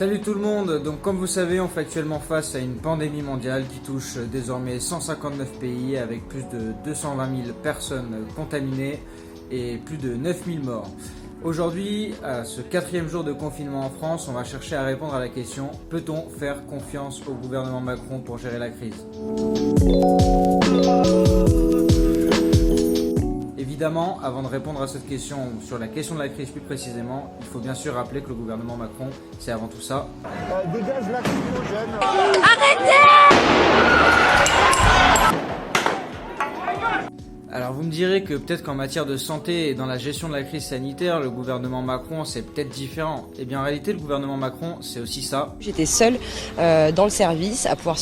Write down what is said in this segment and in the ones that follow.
Salut tout le monde, donc comme vous savez on fait actuellement face à une pandémie mondiale qui touche désormais 159 pays avec plus de 220 000 personnes contaminées et plus de 9 000 morts. Aujourd'hui, à ce 4e jour de confinement en France, on va chercher à répondre à la question: peut-on faire confiance au gouvernement Macron pour gérer la crise ? Évidemment, avant de répondre à cette question, sur la question de la crise plus précisément, il faut bien sûr rappeler que le gouvernement Macron, c'est avant tout ça. Dégage lacrymogène. Alors vous me direz que peut-être qu'en matière de santé et dans la gestion de la crise sanitaire, le gouvernement Macron c'est peut-être différent. Eh bien en réalité le gouvernement Macron c'est aussi ça. J'étais seule dans le service à pouvoir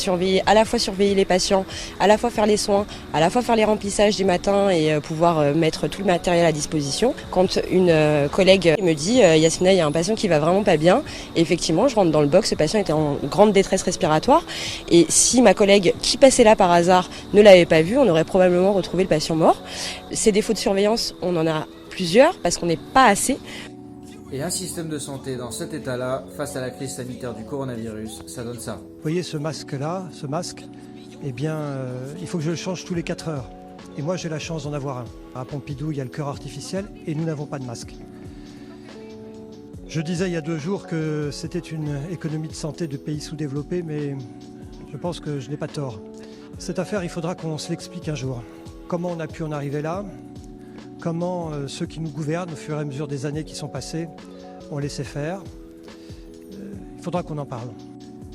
à la fois surveiller les patients, à la fois faire les soins, à la fois faire les remplissages du matin et pouvoir mettre tout le matériel à disposition. Quand une collègue me dit Yasmina, il y a un patient qui va vraiment pas bien, et effectivement je rentre dans le box, ce patient était en grande détresse respiratoire, et si ma collègue qui passait là par hasard ne l'avait pas vu, on aurait probablement retrouvé le patient mort. Ces défauts de surveillance, on en a plusieurs parce qu'on n'est pas assez. Et un système de santé dans cet état-là, face à la crise sanitaire du coronavirus, ça donne ça. Vous voyez ce masque-là, eh bien, il faut que je le change tous les 4 heures. Et moi, j'ai la chance d'en avoir un. À Pompidou, il y a le cœur artificiel et nous n'avons pas de masque. Je disais il y a 2 jours que c'était une économie de santé de pays sous-développés, mais je pense que je n'ai pas tort. Cette affaire, il faudra qu'on se l'explique un jour. Comment on a pu en arriver là? Comment ceux qui nous gouvernent, au fur et à mesure des années qui sont passées, ont laissé faire? Il faudra qu'on en parle.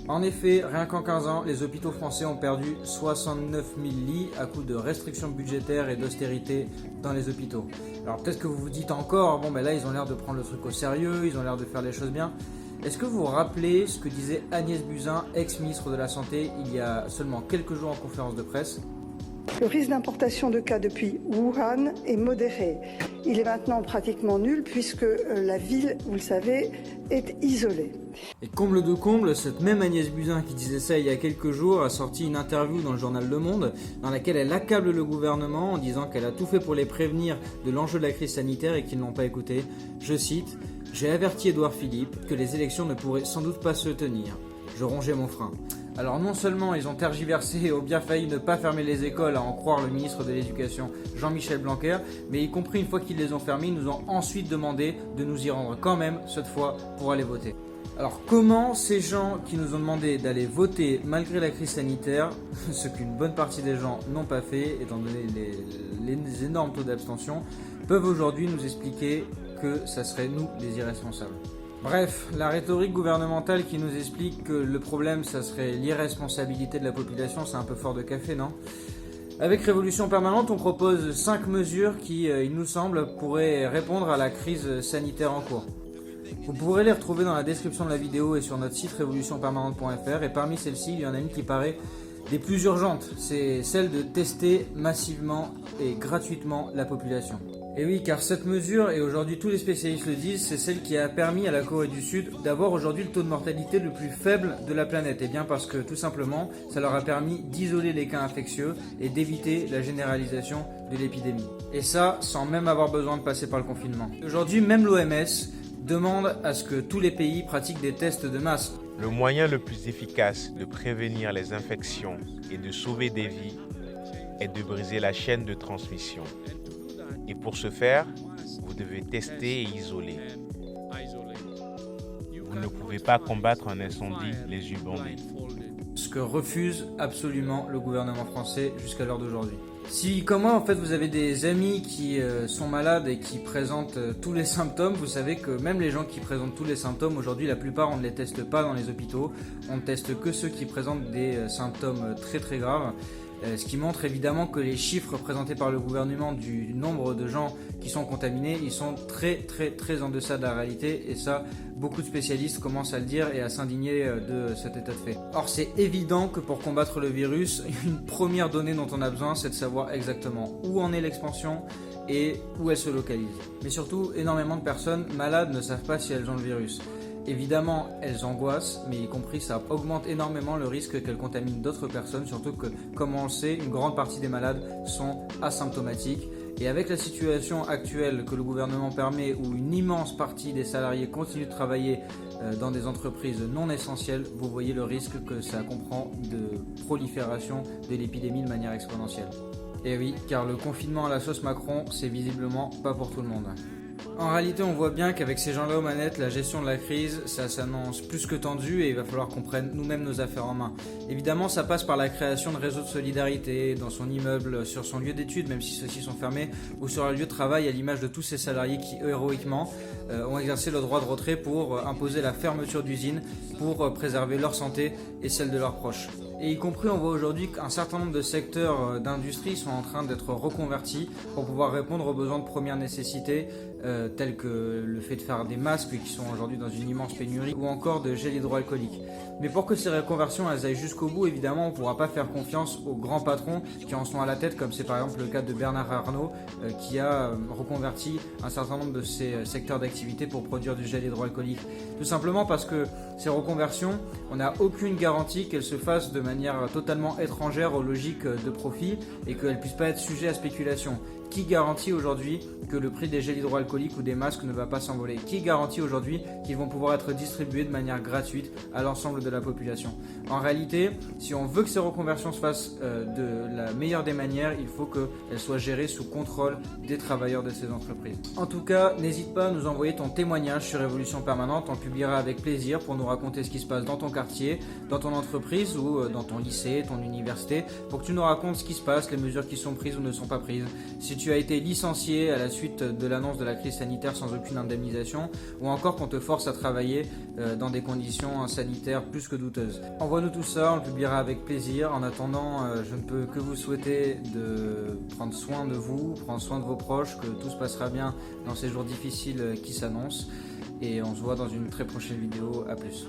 En effet, rien qu'en 15 ans, les hôpitaux français ont perdu 69 000 lits à coup de restrictions budgétaires et d'austérité dans les hôpitaux. Alors peut-être que vous vous dites encore, bon ben là ils ont l'air de prendre le truc au sérieux, ils ont l'air de faire les choses bien. Est-ce que vous vous rappelez ce que disait Agnès Buzyn, ex-ministre de la Santé, il y a seulement quelques jours en conférence de presse ? Le risque d'importation de cas depuis Wuhan est modéré. Il est maintenant pratiquement nul puisque la ville, vous le savez, est isolée. Et comble de comble, cette même Agnès Buzyn qui disait ça il y a quelques jours a sorti une interview dans le journal Le Monde dans laquelle elle accable le gouvernement en disant qu'elle a tout fait pour les prévenir de l'enjeu de la crise sanitaire et qu'ils ne l'ont pas écouté. Je cite: « J'ai averti Édouard Philippe que les élections ne pourraient sans doute pas se tenir. Je rongeais mon frein. » Alors non seulement ils ont tergiversé et ont bien failli ne pas fermer les écoles, à en croire le ministre de l'Éducation Jean-Michel Blanquer, mais y compris une fois qu'ils les ont fermées, ils nous ont ensuite demandé de nous y rendre quand même, cette fois, pour aller voter. Alors comment ces gens qui nous ont demandé d'aller voter malgré la crise sanitaire, ce qu'une bonne partie des gens n'ont pas fait, étant donné les énormes taux d'abstention, peuvent aujourd'hui nous expliquer que ça serait nous les irresponsables? Bref, la rhétorique gouvernementale qui nous explique que le problème, ça serait l'irresponsabilité de la population, c'est un peu fort de café, non ? Avec Révolution Permanente, on propose 5 mesures qui, il nous semble, pourraient répondre à la crise sanitaire en cours. Vous pourrez les retrouver dans la description de la vidéo et sur notre site révolutionpermanente.fr, et parmi celles-ci, il y en a une qui paraît des plus urgentes, c'est celle de tester massivement et gratuitement la population. Et oui, car cette mesure, et aujourd'hui tous les spécialistes le disent, c'est celle qui a permis à la Corée du Sud d'avoir aujourd'hui le taux de mortalité le plus faible de la planète. Et bien parce que tout simplement, ça leur a permis d'isoler les cas infectieux et d'éviter la généralisation de l'épidémie. Et ça, sans même avoir besoin de passer par le confinement. Aujourd'hui, même l'OMS demande à ce que tous les pays pratiquent des tests de masse. Le moyen le plus efficace de prévenir les infections et de sauver des vies est de briser la chaîne de transmission. Et pour ce faire, vous devez tester et isoler. Vous ne pouvez pas combattre un incendie les yeux bandés. Ce que refuse absolument le gouvernement français jusqu'à l'heure d'aujourd'hui. Si, comme moi, en fait, vous avez des amis qui sont malades et qui présentent tous les symptômes, vous savez que même les gens qui présentent tous les symptômes, aujourd'hui, la plupart, on ne les teste pas dans les hôpitaux. On ne teste que ceux qui présentent des symptômes très très graves. Ce qui montre évidemment que les chiffres présentés par le gouvernement du nombre de gens qui sont contaminés, ils sont très très très en deçà de la réalité, et ça, beaucoup de spécialistes commencent à le dire et à s'indigner de cet état de fait. Or c'est évident que pour combattre le virus, une première donnée dont on a besoin, c'est de savoir exactement où en est l'expansion et où elle se localise. Mais surtout, énormément de personnes malades ne savent pas si elles ont le virus. Évidemment, elles angoissent, mais y compris ça augmente énormément le risque qu'elles contaminent d'autres personnes, surtout que, comme on le sait, une grande partie des malades sont asymptomatiques Et avec la situation actuelle que le gouvernement permet, où une immense partie des salariés continuent de travailler dans des entreprises non essentielles, vous voyez le risque que ça comprend de prolifération de l'épidémie de manière exponentielle. Et oui, car le confinement à la sauce Macron, c'est visiblement pas pour tout le monde. En réalité, on voit bien qu'avec ces gens-là aux manettes, la gestion de la crise, ça s'annonce plus que tendu et il va falloir qu'on prenne nous-mêmes nos affaires en main. Évidemment, ça passe par la création de réseaux de solidarité dans son immeuble, sur son lieu d'études, même si ceux-ci sont fermés, ou sur un lieu de travail à l'image de tous ces salariés qui, héroïquement, ont exercé le droit de retrait pour imposer la fermeture d'usines, pour préserver leur santé et celle de leurs proches. Et y compris, on voit aujourd'hui qu'un certain nombre de secteurs d'industrie sont en train d'être reconvertis pour pouvoir répondre aux besoins de première nécessité, tels que le fait de faire des masques qui sont aujourd'hui dans une immense pénurie, ou encore de gel hydroalcoolique. Mais pour que ces reconversions elles aillent jusqu'au bout, évidemment, on ne pourra pas faire confiance aux grands patrons qui en sont à la tête, comme c'est par exemple le cas de Bernard Arnault, qui a reconverti un certain nombre de ses secteurs d'activité pour produire du gel hydroalcoolique. Tout simplement parce que ces reconversions, on n'a aucune garantie qu'elles se fassent de manière totalement étrangère aux logiques de profit et qu'elles ne puissent pas être sujets à spéculation. Qui garantit aujourd'hui que le prix des gels hydroalcooliques ou des masques ne va pas s'envoler? Qui garantit aujourd'hui qu'ils vont pouvoir être distribués de manière gratuite à l'ensemble de la population? En réalité, si on veut que ces reconversions se fassent de la meilleure des manières, il faut qu'elles soient gérées sous contrôle des travailleurs de ces entreprises. En tout cas, n'hésite pas à nous envoyer ton témoignage sur Révolution Permanente, on le publiera avec plaisir pour nous raconter ce qui se passe dans ton quartier, dans ton entreprise ou dans ton lycée, ton université, pour que tu nous racontes ce qui se passe, les mesures qui sont prises ou ne sont pas prises. Si tu as été licencié à la suite de l'annonce de la crise sanitaire sans aucune indemnisation, ou encore qu'on te force à travailler dans des conditions sanitaires plus que douteuses. Envoie-nous tout ça, on le publiera avec plaisir. En attendant, je ne peux que vous souhaiter de prendre soin de vous, prendre soin de vos proches, que tout se passera bien dans ces jours difficiles qui s'annoncent. Et on se voit dans une très prochaine vidéo. À plus.